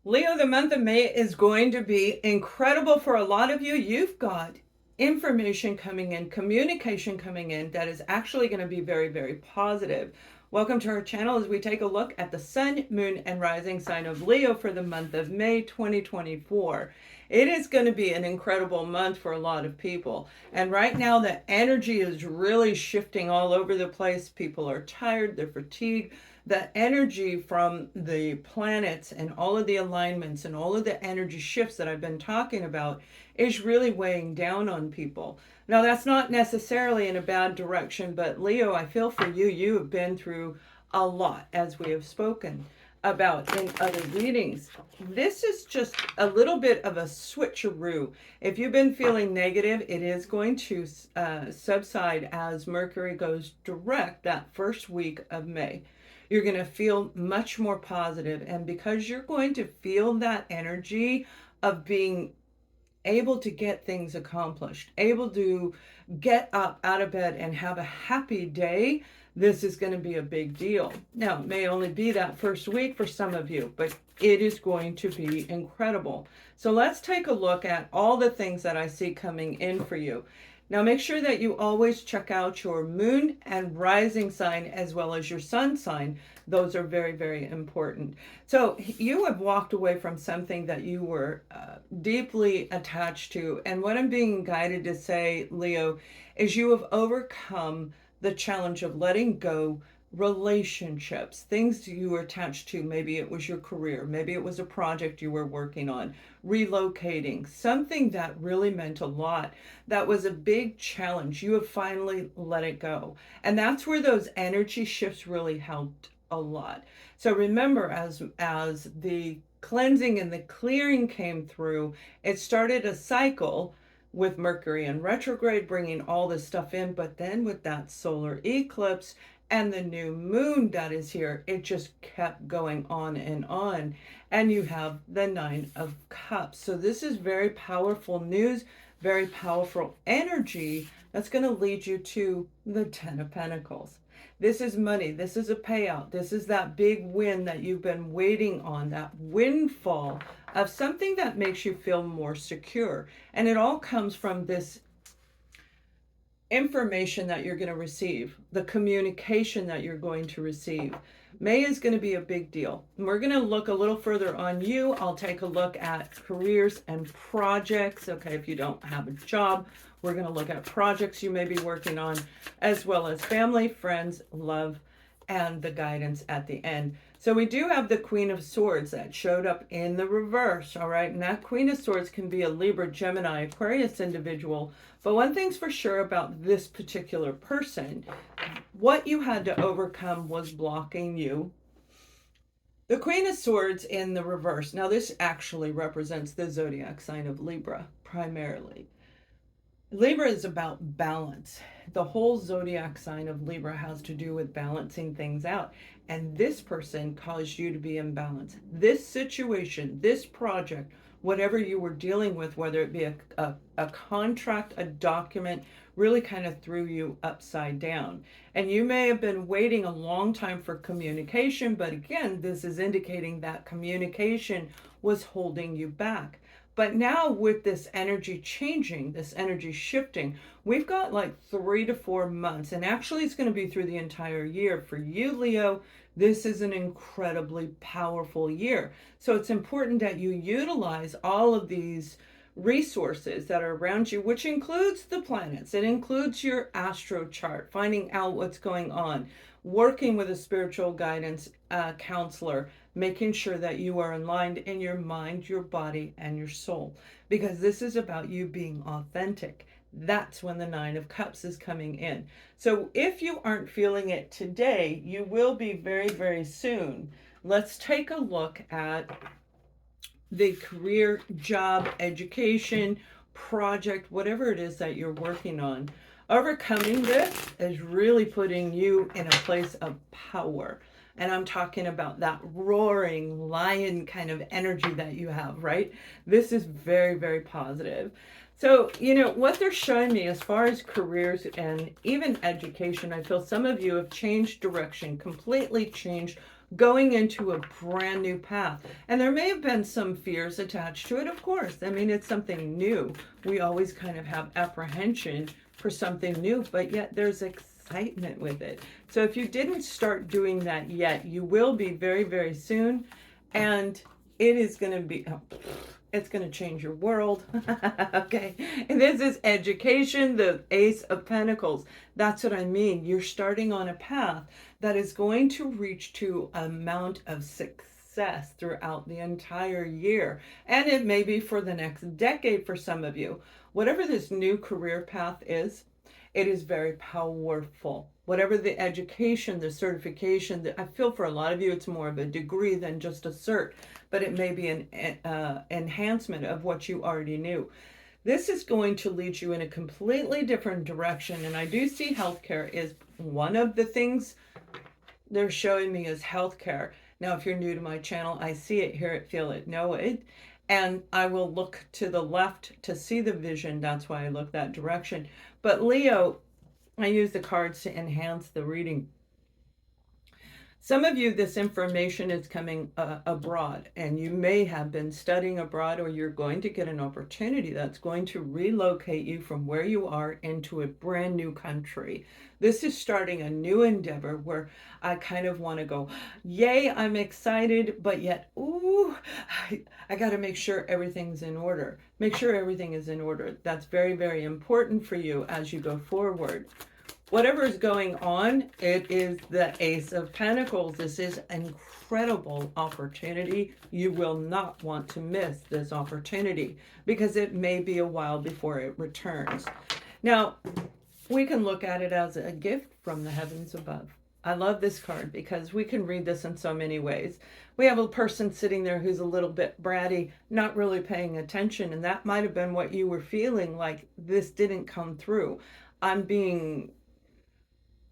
Leo, the month of May is going to be incredible for a lot of you. You've got information coming in, communication coming in that is actually going to be very, very positive. Welcome to our channel as we take a look at the sun, moon, and rising sign of Leo for the month of May 2024. It is going to be an incredible month for a lot of people. And right now, the energy is really shifting all over the place. People are tired, they're fatigued. The energy from the planets and all of the alignments and all of the energy shifts that I've been talking about is really weighing down on people. Now, that's not necessarily in a bad direction, but Leo, I feel for you. You have been through a lot, as we have spoken about in other readings. This is just a little bit of a switcheroo. If you've been feeling negative, it is going to subside as Mercury goes direct that first week of May. You're going to feel much more positive, and because you're going to feel that energy of being able to get things accomplished, able to get up out of bed and have a happy day, this is going to be a big deal. Now, it may only be that first week for some of you, but it is going to be incredible. So let's take a look at all the things that I see coming in for you. Now, make sure that you always check out your moon and rising sign as well as your sun sign. Those are very, very important. So you have walked away from something that you were deeply attached to. And what I'm being guided to say, Leo, is you have overcome the challenge of letting go relationships, things you were attached to. Maybe it was your career, maybe it was a project you were working on, relocating, something that really meant a lot, that was a big challenge. You have finally let it go. And that's where those energy shifts really helped a lot. So remember, as the cleansing and the clearing came through, it started a cycle with Mercury in retrograde, bringing all this stuff in. But then with that solar eclipse and the new moon that is here, it just kept going on. And you have the Nine of Cups. So this is very powerful news, very powerful energy that's going to lead you to the Ten of Pentacles. This is money. This is a payout. This is that big win that you've been waiting on, that windfall of something that makes you feel more secure. And it all comes from this information that you're going to receive, the communication that you're going to receive. May is going to be a big deal. We're going to look a little further on you. I'll take a look at careers and projects. Okay, if you don't have a job, we're going to look at projects you may be working on, as well as family, friends, love, and the guidance at the end. So we do have the Queen of Swords that showed up in the reverse, all right? And that Queen of Swords can be a Libra, Gemini, Aquarius individual. But one thing's for sure about this particular person, what you had to overcome was blocking you. The Queen of Swords in the reverse. Now, this actually represents the zodiac sign of Libra, primarily. Libra is about balance. The whole zodiac sign of Libra has to do with balancing things out. And this person caused you to be imbalanced. This situation, this project, whatever you were dealing with, whether it be a contract, a document, really kind of threw you upside down. And you may have been waiting a long time for communication, but again, this is indicating that communication was holding you back. But now with this energy changing, this energy shifting, we've got like 3 to 4 months, and actually it's going to be through the entire year. For you, Leo, this is an incredibly powerful year. So it's important that you utilize all of these resources that are around you, which includes the planets. It includes your astro chart, finding out what's going on, working with a spiritual guidance counselor, making sure that you are aligned in your mind, your body, and your soul, because this is about you being authentic. That's when the Nine of Cups is coming in. So if you aren't feeling it today, you will be very, very soon. Let's take a look at the career, job, education, project, whatever it is that you're working on. Overcoming this is really putting you in a place of power. And I'm talking about that roaring lion kind of energy that you have, right? This is very, very positive. So, what they're showing me as far as careers and even education, I feel some of you have changed direction, completely changed going into a brand new path. And there may have been some fears attached to it, of course. I mean, it's something new. We always kind of have apprehension for something new, but yet there's excitement with it. So if you didn't start doing that yet, you will be very, very soon. And it is going to be, it's going to change your world. Okay. And this is education, the Ace of Pentacles. That's what I mean. You're starting on a path that is going to reach to an amount of success throughout the entire year. And it may be for the next decade for some of you. Whatever this new career path is, it is very powerful. Whatever the education, the certification, I feel for a lot of you, it's more of a degree than just a cert, but it may be an enhancement of what you already knew. This is going to lead you in a completely different direction. And I do see healthcare is one of the things they're showing me is healthcare. Now, if you're new to my channel, I see it, hear it, feel it, know it. And I will look to the left to see the vision. That's why I look that direction. But Leo, I use the cards to enhance the reading. Some of you, this information is coming abroad, and you may have been studying abroad, or you're going to get an opportunity that's going to relocate you from where you are into a brand new country. This is starting a new endeavor where I kind of want to go, yay, I'm excited, but yet, ooh, I got to make sure everything's in order. Make sure everything is in order. That's very, very important for you as you go forward. Whatever is going on, it is the Ace of Pentacles. This is an incredible opportunity. You will not want to miss this opportunity because it may be a while before it returns. Now, we can look at it as a gift from the heavens above. I love this card because we can read this in so many ways. We have a person sitting there who's a little bit bratty, not really paying attention, and that might have been what you were feeling, like this didn't come through. I'm being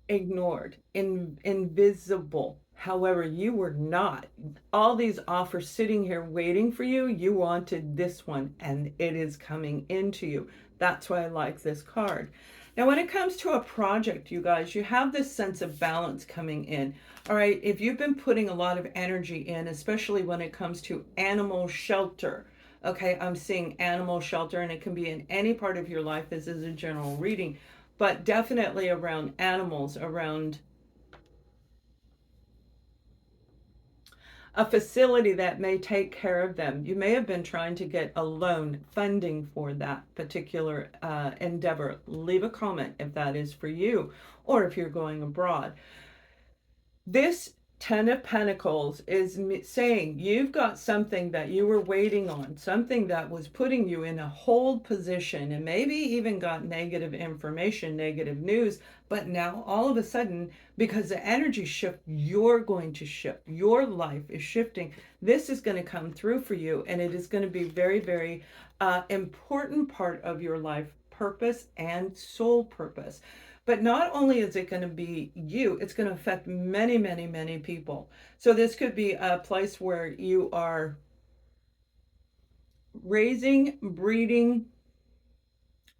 ignored, invisible. However, you were not. All these offers sitting here waiting for you, you wanted this one, and it is coming into you. That's why I like this card. Now, when it comes to a project, you guys, you have this sense of balance coming in. All right, if you've been putting a lot of energy in, especially when it comes to animal shelter, okay, I'm seeing animal shelter, and it can be in any part of your life. This is a general reading, but definitely around animals, around a facility that may take care of them. You may have been trying to get a loan funding for that particular endeavor. Leave a comment if that is for you, or if you're going abroad. This Ten of Pentacles is saying you've got something that you were waiting on, something that was putting you in a hold position, and maybe even got negative information, negative news, but now all of a sudden, because the energy shift, you're going to shift. Your life is shifting. This is going to come through for you, and it is going to be very, very important part of your life purpose and soul purpose. But not only is it going to be you, it's going to affect many, many, many people. So this could be a place where you are raising, breeding,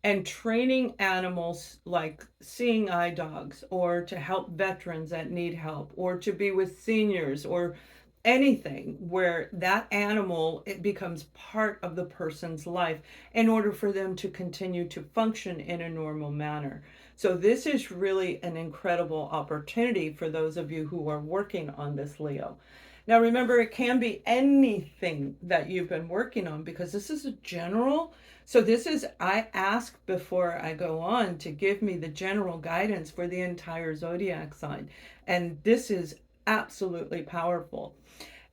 and training animals like seeing eye dogs, or to help veterans that need help, or to be with seniors, or anything where that animal, it becomes part of the person's life in order for them to continue to function in a normal manner. So this is really an incredible opportunity for those of you who are working on this, Leo. Now remember, it can be anything that you've been working on, because this is a general. So this is, I ask before I go on to give me the general guidance for the entire zodiac sign. And this is absolutely powerful.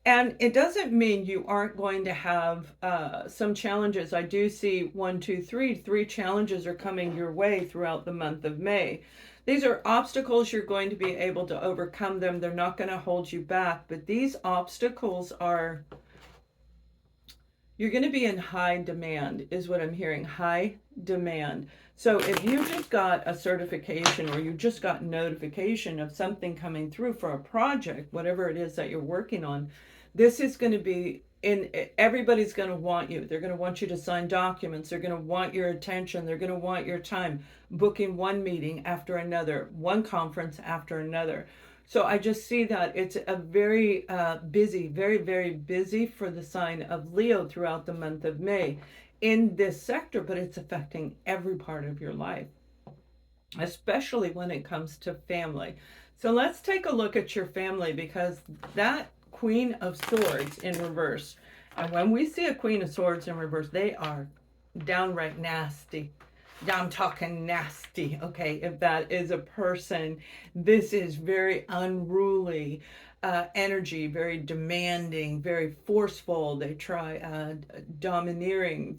And it doesn't mean you aren't going to have some challenges. I do see 1, 2, 3. 3 challenges are coming your way throughout the month of May. These are obstacles. You're going to be able to overcome them. They're not going to hold you back. But these obstacles are, you're going to be in high demand, is what I'm hearing. High demand. So if you just got a certification, or you just got notification of something coming through for a project, whatever it is that you're working on, this is going to be in, everybody's going to want you. They're going to want you to sign documents. They're going to want your attention. They're going to want your time, booking one meeting after another, one conference after another. So I just see that it's a very busy, very, very busy for the sign of Leo throughout the month of May in this sector, but it's affecting every part of your life, especially when it comes to family. So let's take a look at your family, because that Queen of Swords in reverse, and when we see a Queen of Swords in reverse, they are downright nasty. I'm talking nasty, okay? If that is a person, this is very unruly energy, very demanding, very forceful. They try domineering.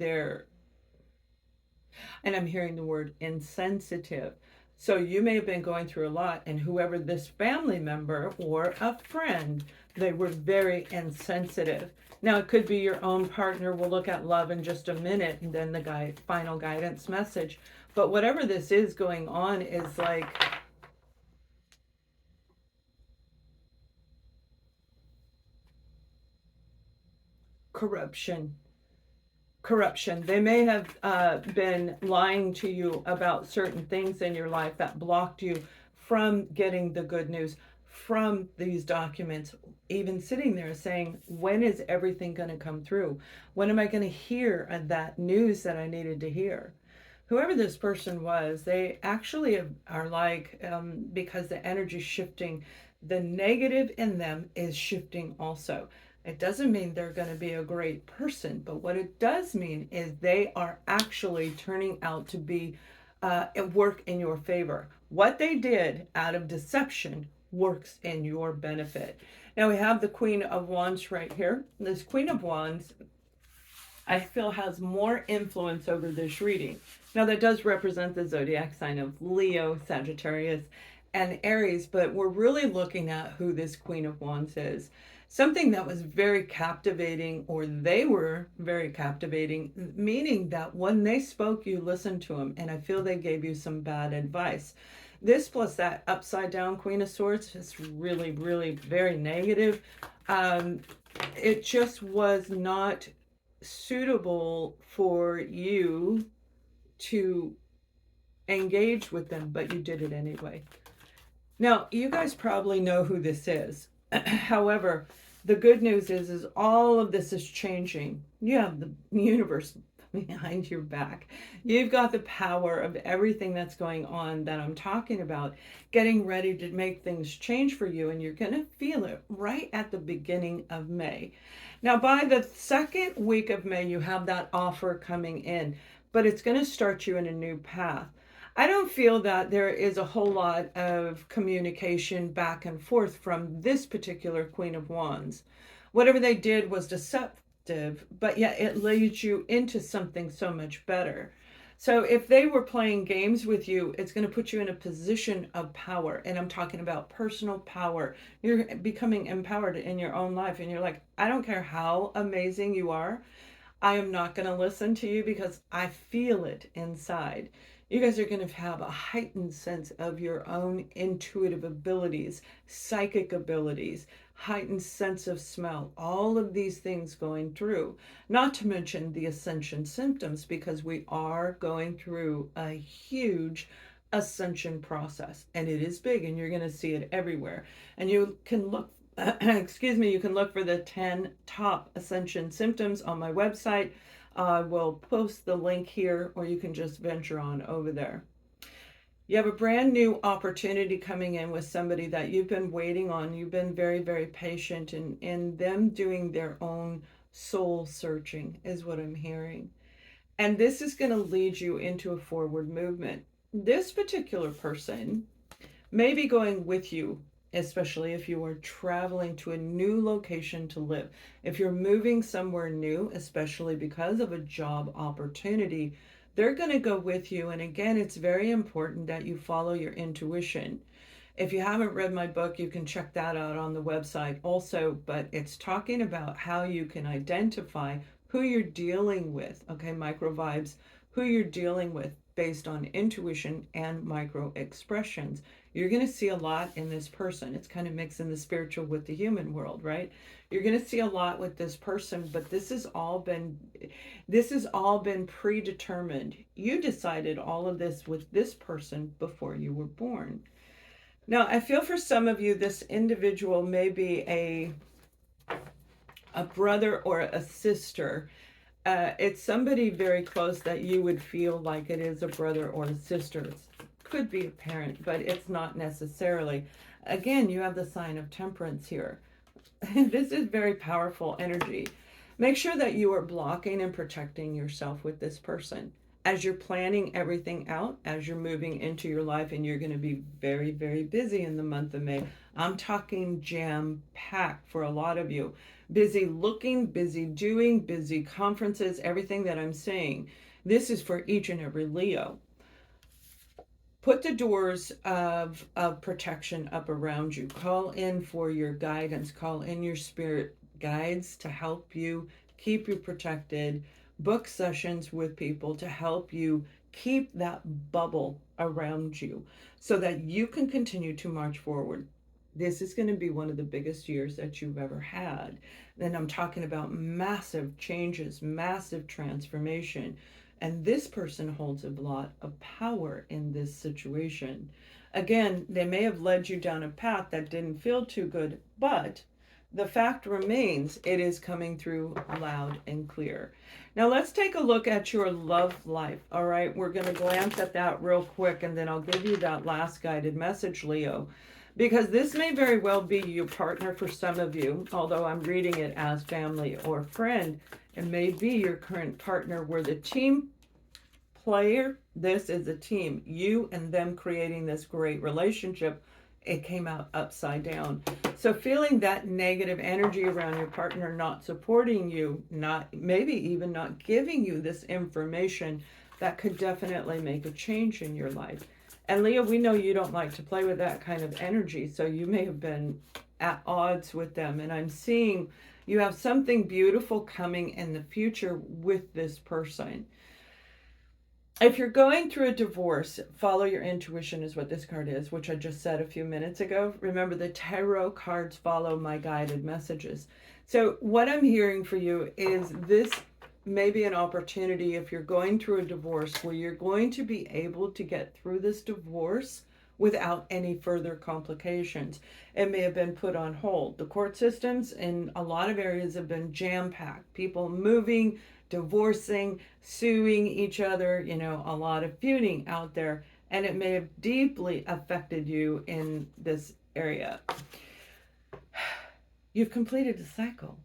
And I'm hearing the word insensitive. So you may have been going through a lot, and whoever this family member or a friend, they were very insensitive. Now, it could be your own partner. We'll look at love in just a minute, and then the final guidance message. But whatever this is going on is like corruption. Corruption. They may have been lying to you about certain things in your life that blocked you from getting the good news from these documents, even sitting there saying, when is everything going to come through? When am I going to hear that news that I needed to hear? Whoever this person was, they actually are like, because the energy shifting, the negative in them is shifting also. It doesn't mean they're going to be a great person, but what it does mean is they are actually turning out to be work in your favor. What they did out of deception works in your benefit. Now we have the Queen of Wands right here. This Queen of Wands, I feel, has more influence over this reading. Now that does represent the zodiac sign of Leo, Sagittarius, and Aries, but we're really looking at who this Queen of Wands is. Something that was very captivating, or they were very captivating, meaning that when they spoke, you listened to them, and I feel they gave you some bad advice. This plus that upside down Queen of Swords is really, really very negative. It just was not suitable for you to engage with them, but you did it anyway. Now, you guys probably know who this is. However, the good news is all of this is changing. You have the universe behind your back. You've got the power of everything that's going on that I'm talking about, getting ready to make things change for you, and you're going to feel it right at the beginning of May. Now, by the second week of May, you have that offer coming in, but it's going to start you in a new path. I don't feel that there is a whole lot of communication back and forth from this particular Queen of Wands. Whatever they did was deceptive, but yet it leads you into something so much better. So if they were playing games with you, it's going to put you in a position of power. And I'm talking about personal power. You're becoming empowered in your own life. And you're like, I don't care how amazing you are. I am not going to listen to you because I feel it inside. You guys are going to have a heightened sense of your own intuitive abilities, psychic abilities, heightened sense of smell, all of these things going through. Not to mention the ascension symptoms, because we are going through a huge ascension process, and it is big, and you're going to see it everywhere. And you can look excuse me, you can look for the 10 top ascension symptoms on my website. I will post the link here, or you can just venture on over there. You have a brand new opportunity coming in with somebody that you've been waiting on. You've been very, very patient in them doing their own soul searching, is what I'm hearing. And this is going to lead you into a forward movement. This particular person may be going with you, especially if you are traveling to a new location to live. If you're moving somewhere new, especially because of a job opportunity, they're going to go with you. And again, it's very important that you follow your intuition. If you haven't read my book, you can check that out on the website also, but it's talking about how you can identify who you're dealing with, okay, micro vibes, who you're dealing with based on intuition and micro expressions. You're going to see a lot in this person. It's kind of mixing the spiritual with the human world, right? You're going to see a lot with this person, but this has all been predetermined. You decided all of this with this person before you were born. Now, I feel for some of you, this individual may be a brother or a sister. It's somebody very close that you would feel like it is a brother or a sister. It could be a parent, but it's not necessarily. Again, you have the sign of temperance here. This is very powerful energy. Make sure that you are blocking and protecting yourself with this person as you're planning everything out, as you're moving into your life, and you're going to be very, very busy in the month of May. I'm talking jam packed for a lot of you. Busy looking, busy doing, busy conferences, everything that I'm saying. This is for each and every Leo. Put the doors of protection up around you. Call in for your guidance. Call in your spirit guides to help you keep you protected. Book sessions with people to help you keep that bubble around you so that you can continue to march forward. This is going to be one of the biggest years that you've ever had. And I'm talking about massive changes, massive transformation. And this person holds a lot of power in this situation. Again, they may have led you down a path that didn't feel too good, but the fact remains it is coming through loud and clear. Now let's take a look at your love life. All right, we're going to glance at that real quick, and then I'll give you that last guided message, Leo, because this may very well be your partner for some of you, although I'm reading it as family or friend. It may be your current partner where the team player, this is a team, you and them creating this great relationship. It came out upside down. So feeling that negative energy around your partner not supporting you, not maybe even not giving you this information, that could definitely make a change in your life. And Leo, we know you don't like to play with that kind of energy, so you may have been at odds with them. And I'm seeing you have something beautiful coming in the future with this person. If you're going through a divorce, follow your intuition is what this card is, which I just said a few minutes ago. Remember, the tarot cards follow my guided messages. So what I'm hearing for you is this may be an opportunity if you're going through a divorce where you're going to be able to get through this divorce without any further complications. It may have been put on hold. The court systems in a lot of areas have been jam-packed. People moving, divorcing, suing each other, a lot of feuding out there, and it may have deeply affected you in this area. You've completed a cycle,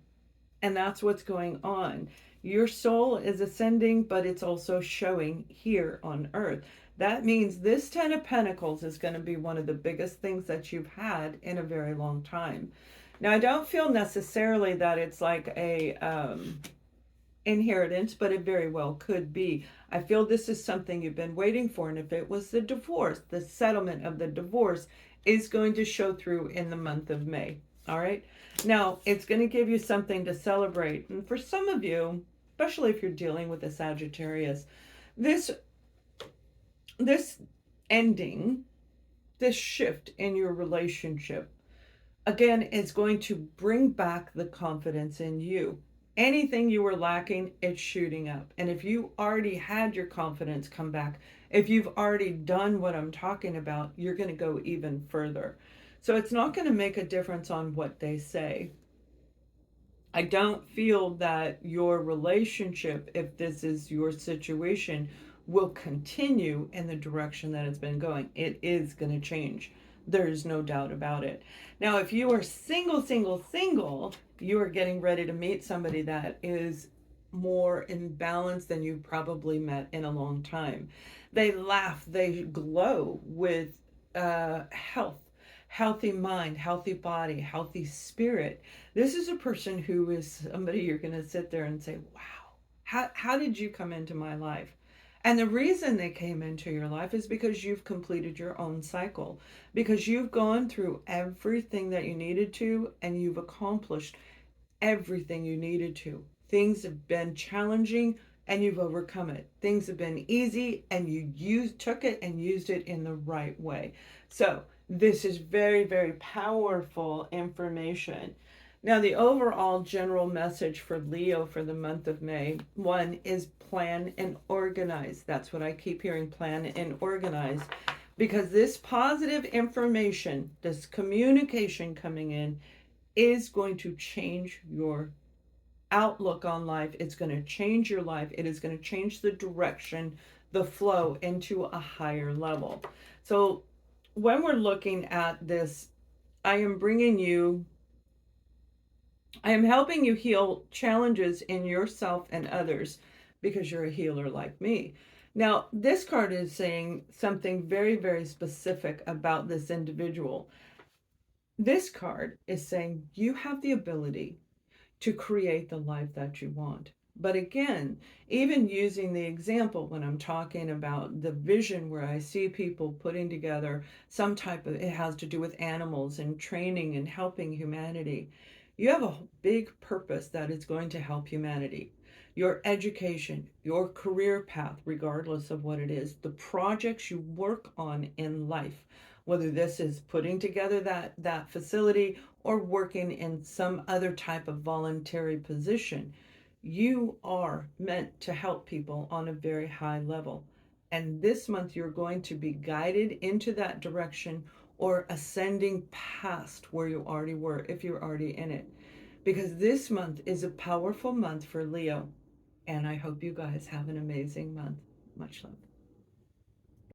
and that's what's going on. Your soul is ascending, but it's also showing here on earth. That means this 10 of Pentacles is going to be one of the biggest things that you've had in a very long time. Now, I don't feel necessarily that it's like a inheritance, but it very well could be. I feel this is something you've been waiting for, and if it was the divorce, the settlement of the divorce is going to show through in the month of May. All right. Now, it's going to give you something to celebrate. And for some of you, especially if you're dealing with a Sagittarius, this ending, this shift in your relationship, again, is going to bring back the confidence in you. Anything you were lacking, it's shooting up. And if you already had your confidence come back, if you've already done what I'm talking about, you're going to go even further. So it's not going to make a difference on what they say. I don't feel that your relationship, if this is your situation, will continue in the direction that it's been going. It is going to change. There's no doubt about it. Now, if you are single, you are getting ready to meet somebody that is more in balance than you've probably met in a long time. They laugh, they glow with health, healthy mind, healthy body, healthy spirit. This is a person who is somebody you're going to sit there and say, wow, how did you come into my life? And the reason they came into your life is because you've completed your own cycle, because you've gone through everything that you needed to, and you've accomplished everything you needed to. Things have been challenging and you've overcome it. Things have been easy and you took it and used it in the right way. So this is very, very powerful information. Now, the overall general message for Leo for the month of May, one is plan and organize. That's what I keep hearing, plan and organize. because this positive information, this communication coming in, is going to change your outlook on life. It's going to change your life. It is going to change the direction, the flow into a higher level. So when we're looking at this, I am bringing you, I am helping you heal challenges in yourself and others because you're a healer like me. Now, this card is saying something very, very specific about this individual. This card is saying you have the ability to create the life that you want. But again, even using the example when I'm talking about the vision where I see people putting together some type of, it has to do with animals and training and helping humanity. You have a big purpose that is going to help humanity. Your education, your career path, regardless of what it is, the projects you work on in life, whether this is putting together that facility or working in some other type of voluntary position, you are meant to help people on a very high level. And this month, you're going to be guided into that direction or ascending past where you already were if you're already in it. Because this month is a powerful month for Leo. And I hope you guys have an amazing month. Much love.